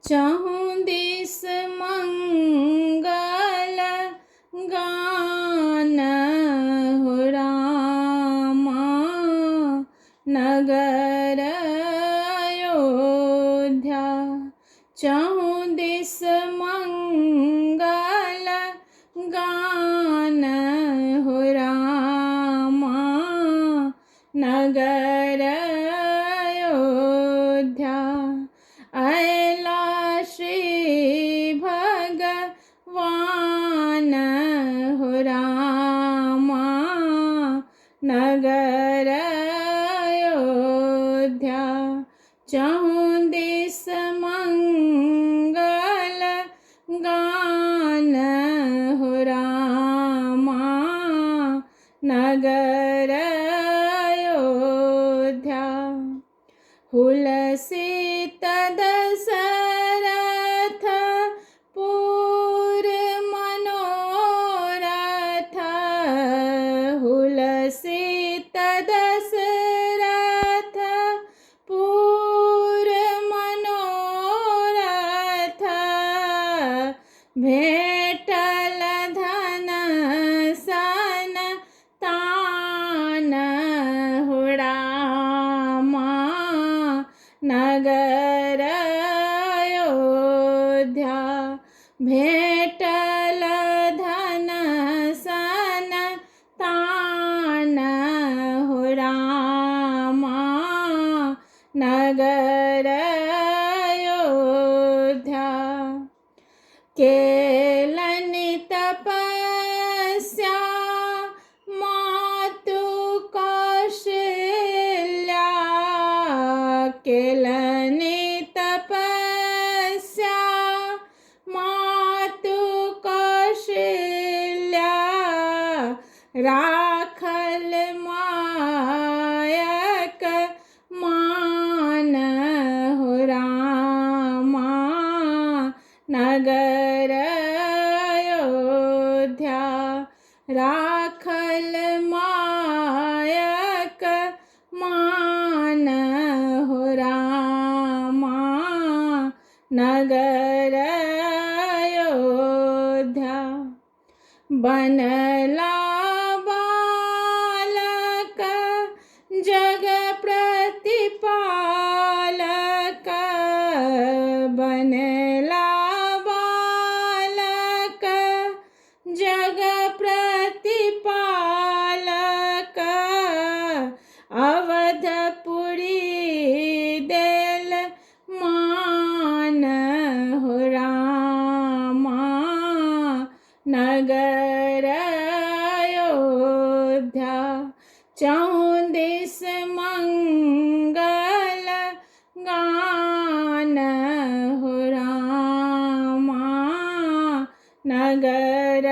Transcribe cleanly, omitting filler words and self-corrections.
चहुँ this मंगल गान हो रामा, नगर अयोध्या। चहुँ दिस मंगल गान हो रामा, नगर अयोध्या। अयला श्री भगवान हो रामा, नगर अयोध्या। चहुँ दिस मंगल गान हो रामा, नगर अयोध्या। हुलसित दशरथ पुर मनोरथ, हुलसित दशरथ पुर मनोरथ। भेटल धन सन तान हो रामा, नगर अयोध्या। भेटल धन सन तान हो रामा, नगर अयोध्या। केलनि तपस्या मातु कौशल्या, केलनि तपस्या मातु कौशल्या। राखल मायक मान हो रामा, नगर अयोध्या। राखल मायक मान हो रामा, नगर अयोध्या। बनला बालक जग प्रतिपालक, बनला बालक जग प्रतिपालक। अवधपुरी देल मान हो रामा, नगर अयोध्या। चहुँ दिस मंगल गान हो रामा, नगर